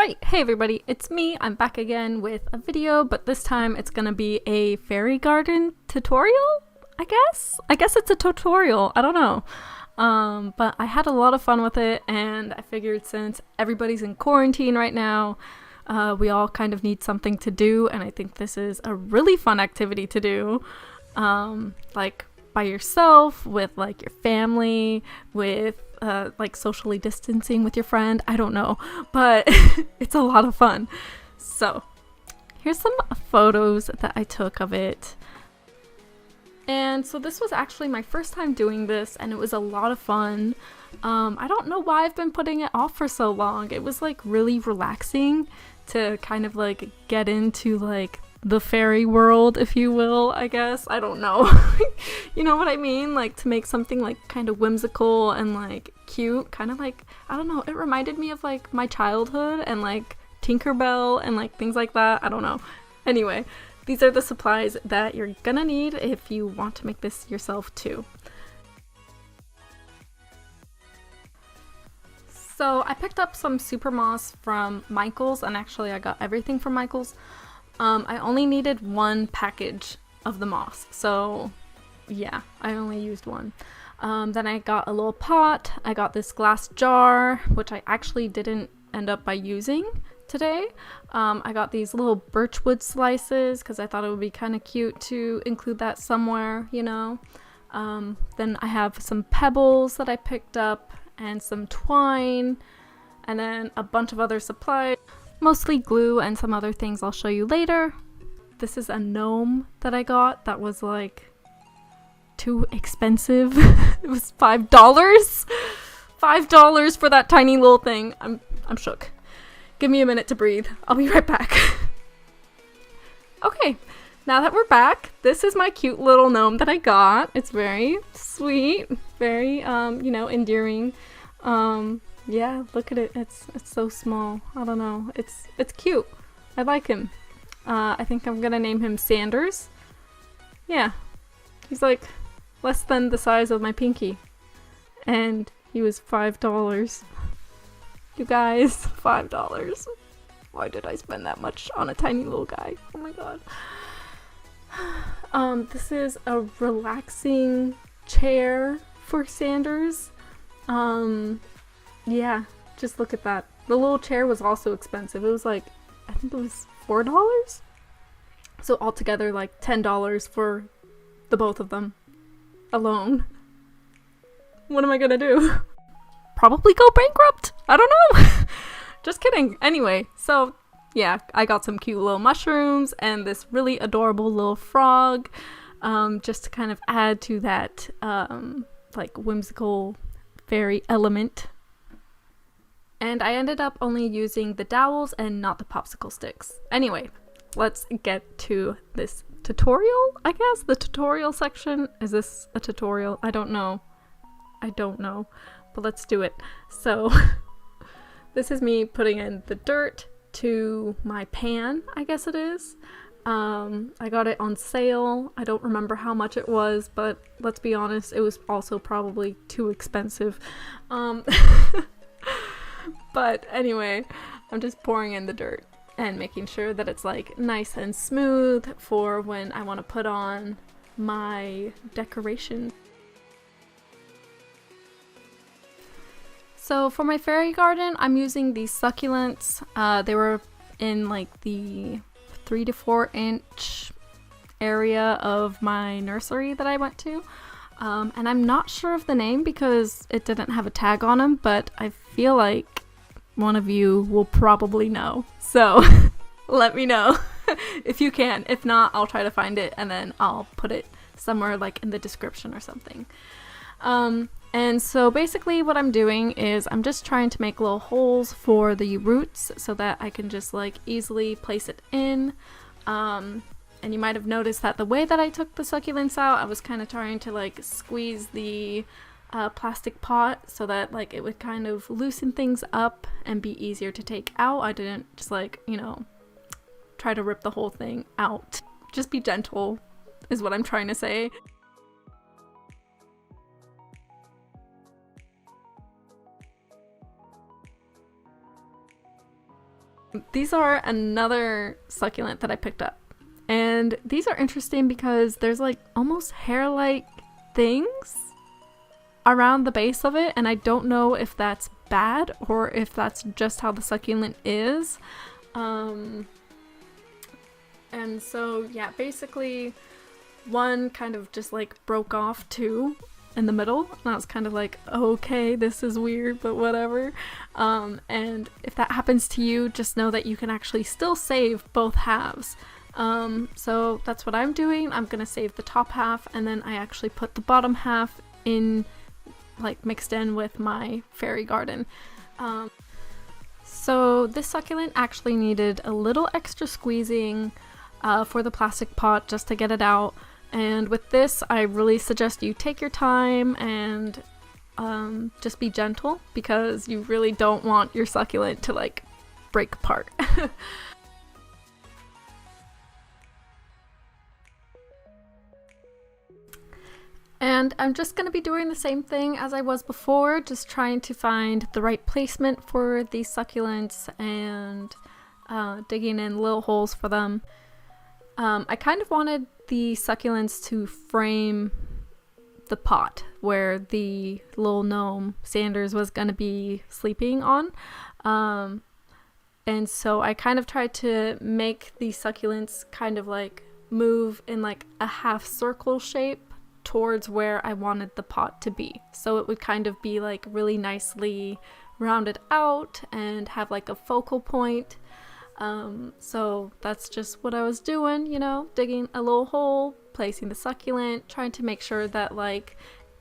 Alright, hey everybody, it's me. I'm back again with a video, but this time it's gonna be a fairy garden tutorial, I guess? I guess it's a tutorial, I don't know. But I had a lot of fun with it, and I figured since everybody's in quarantine right now, we all kind of need something to do, and I think this is a really fun activity to do. Like by yourself, with like your family, with like socially distancing with your friend, I don't know, but it's a lot of fun. So here's some photos that I took of it. And so this was actually my first time doing this, and it was a lot of fun. I don't know why I've been putting it off for so long. It was like really relaxing to kind of like get into like the fairy world, if you will, I guess. I don't know. You know what I mean? Like to make something like kind of whimsical and like cute, kind of like, I don't know, it reminded me of like my childhood and like Tinkerbell and like things like that. I don't know. Anyway, these are the supplies that you're gonna need if you want to make this yourself too. So I picked up some super moss from Michael's, and actually I got everything from Michael's. I only needed one package of the moss, so yeah, I only used one. Then I got a little pot. I got this glass jar, which I actually didn't end up by using today. I got these little birchwood slices because I thought it would be kind of cute to include that somewhere, you know. Then I have some pebbles that I picked up and some twine, and then a bunch of other supplies. Mostly glue and some other things I'll show you later. This is a gnome that I got that was like too expensive. It was $5. $5 for that tiny little thing. I'm shook. Give me a minute to breathe. I'll be right back. Okay, now that we're back, this is my cute little gnome that I got. It's very sweet, very you know, endearing. Yeah, look at it. It's so small. I don't know. It's cute. I like him. I think I'm gonna name him Sanders. Yeah. He's like less than the size of my pinky. And he was $5. You guys, $5. Why did I spend that much on a tiny little guy? Oh my god. This is a relaxing chair for Sanders. Yeah, just look at that. The little chair was also expensive. It was like, I think it was $4? So altogether like $10 for the both of them alone. What am I gonna do? Probably go bankrupt? I don't know. Just kidding. Anyway, so yeah, I got some cute little mushrooms and this really adorable little frog, just to kind of add to that like whimsical fairy element. And I ended up only using the dowels and not the popsicle sticks. Anyway, let's get to this tutorial, I guess? The tutorial section? Is this a tutorial? I don't know. I don't know. But let's do it. So, this is me putting in the dirt to my pan, I guess it is. I got it on sale. I don't remember how much it was, but let's be honest, it was also probably too expensive. But anyway, I'm just pouring in the dirt and making sure that it's like nice and smooth for when I want to put on my decoration. So for my fairy garden, I'm using these succulents. They were in like the 3 to 4 inch area of my nursery that I went to. And I'm not sure of the name because it didn't have a tag on them, but I feel like one of you will probably know. So let me know if you can. If not, I'll try to find it and then I'll put it somewhere like in the description or something. And so basically what I'm doing is I'm just trying to make little holes for the roots so that I can just like easily place it in. And you might have noticed that the way that I took the succulents out, I was kind of trying to like squeeze the plastic pot so that like it would kind of loosen things up and be easier to take out. I didn't just like, you know, try to rip the whole thing out. Just be gentle is what I'm trying to say. these are another succulent that I picked up. And these are interesting because there's like almost hair-like things around the base of it, and I don't know if that's bad or if that's just how the succulent is. And so yeah, basically one kind of just like broke off too in the middle, and I was kind of like, okay, this is weird, but whatever. And if that happens to you, just know that you can actually still save both halves. So that's what I'm doing. I'm gonna save the top half, and then I actually put the bottom half in, like mixed in with my fairy garden. So this succulent actually needed a little extra squeezing for the plastic pot just to get it out. And with this, I really suggest you take your time and just be gentle, because you really don't want your succulent to like break apart. And I'm just going to be doing the same thing as I was before, just trying to find the right placement for these succulents and digging in little holes for them. I kind of wanted the succulents to frame the pot where the little gnome Sanders was going to be sleeping on. And so I kind of tried to make the succulents kind of like move in like a half circle shape towards where I wanted the pot to be. So it would kind of be like really nicely rounded out and have like a focal point. So that's just what I was doing, you know, digging a little hole, placing the succulent, trying to make sure that like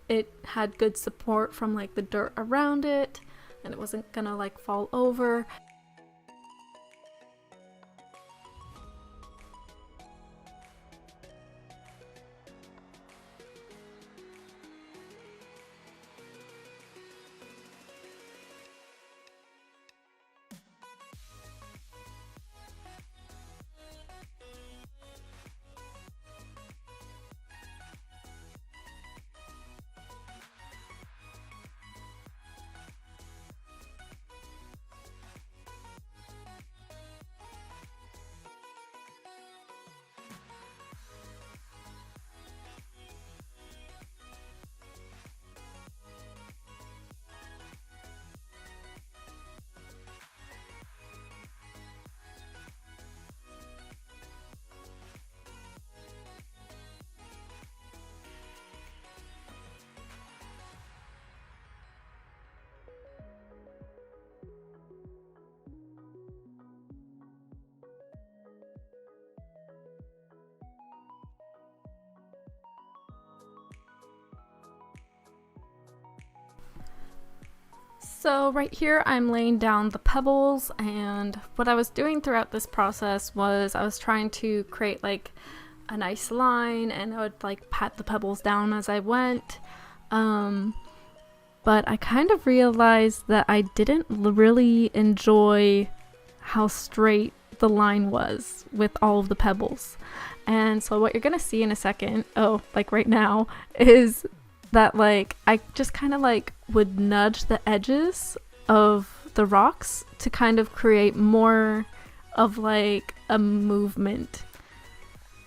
it had good support from like the dirt around it and it wasn't gonna like fall over. So right here I'm laying down the pebbles, and what I was doing throughout this process was I was trying to create like a nice line, and I would like pat the pebbles down as I went. But I kind of realized that I didn't really enjoy how straight the line was with all of the pebbles. And so what you're gonna see in a second, like right now, is that like I just kind of like would nudge the edges of the rocks to kind of create more of like a movement.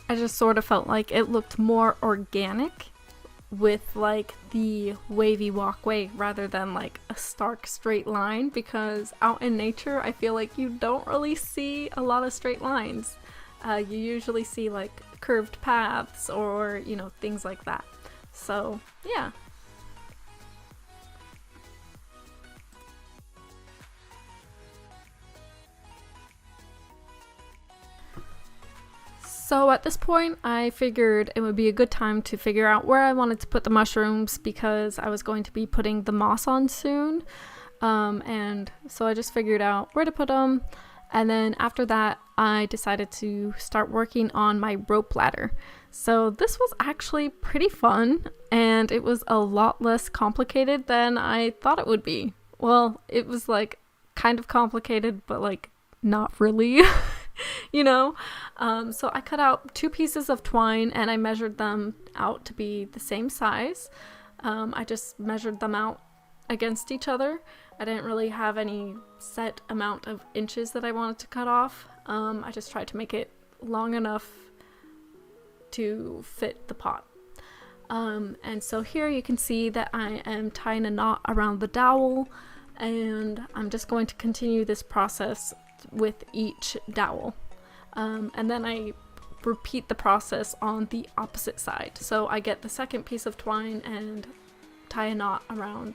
I just sort of felt like it looked more organic with like the wavy walkway rather than like a stark straight line, because out in nature I feel like you don't really see a lot of straight lines. You usually see like curved paths or, you know, things like that. So yeah. So at this point I figured it would be a good time to figure out where I wanted to put the mushrooms, because I was going to be putting the moss on soon. And so I just figured out where to put them. And then after that, I decided to start working on my rope ladder. So this was actually pretty fun, and it was a lot less complicated than I thought it would be. Well, it was like kind of complicated, but like not really, you know? So I cut out 2 pieces of twine and I measured them out to be the same size. I just measured them out against each other, I didn't really have any set amount of inches that I wanted to cut off. I just tried to make it long enough to fit the pot. And so here you can see that I am tying a knot around the dowel, and I'm just going to continue this process with each dowel. And then I repeat the process on the opposite side. So I get the second piece of twine and tie a knot around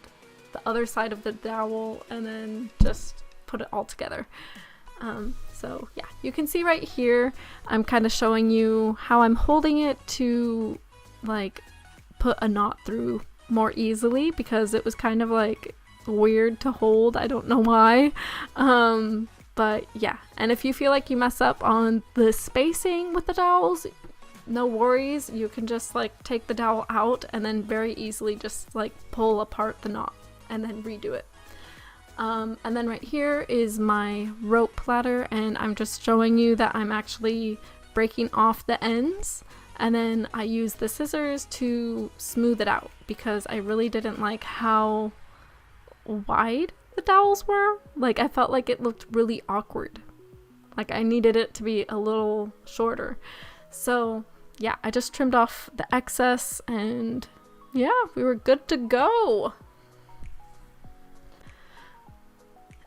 the other side of the dowel and then just put it all together. So yeah, you can see right here I'm kind of showing you how I'm holding it to like put a knot through more easily, because it was kind of like weird to hold. I don't know why. But yeah, and if you feel like you mess up on the spacing with the dowels, no worries. You can just like take the dowel out and then very easily just like pull apart the knot and then redo it. And then right here is my rope ladder, and I'm just showing you that I'm actually breaking off the ends, and then I use the scissors to smooth it out because I really didn't like how wide the dowels were. Like, I felt like it looked really awkward. Like, I needed it to be a little shorter. So yeah, I just trimmed off the excess and yeah, we were good to go.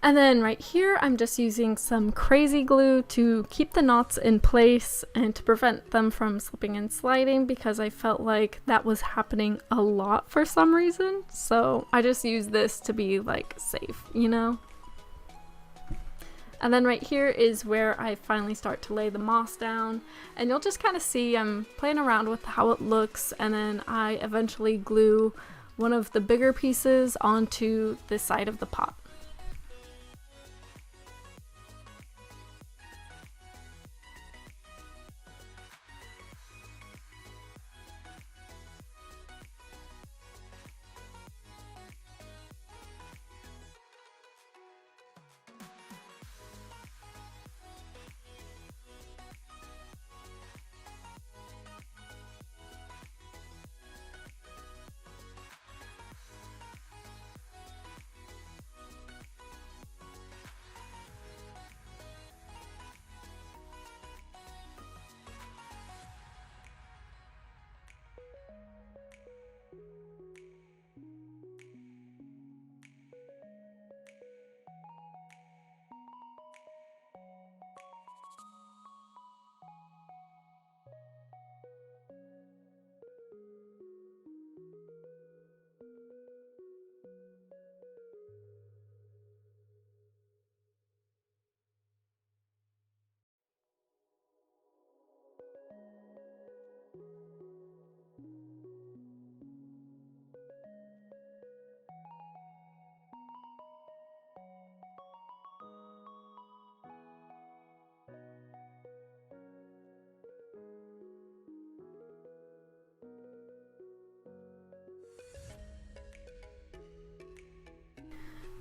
And then right here, I'm just using some crazy glue to keep the knots in place and to prevent them from slipping and sliding, because I felt like that was happening a lot for some reason. So I just used this to be like safe, you know? And then right here is where I finally start to lay the moss down, and you'll just kind of see I'm playing around with how it looks, and then I eventually glue one of the bigger pieces onto the side of the pot.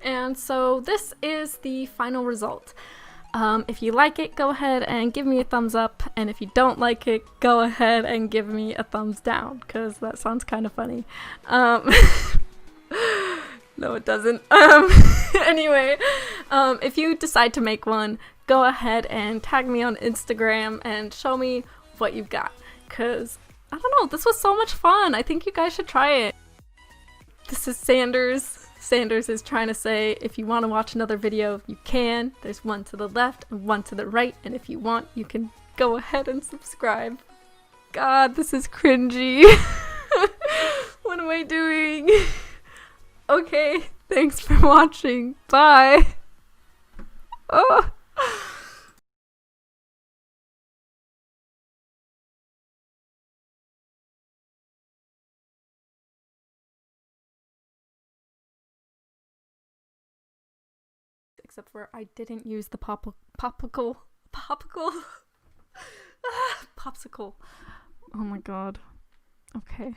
And so this is the final result. If you like it, go ahead and give me a thumbs up, and if you don't like it, go ahead and give me a thumbs down, because that sounds kind of funny. No, it doesn't. Anyway, if you decide to make one, go ahead and tag me on Instagram and show me what you've got, because I don't know, this was so much fun. I think you guys should try it. This is Sanders. Sanders is trying to say, if you want to watch another video, you can. There's one to the left and one to the right, and if you want, you can go ahead and subscribe. God, this is cringy. What am I doing? Okay, thanks for watching. Bye. Oh. Except for I didn't use the popsicle. Oh my god. Okay.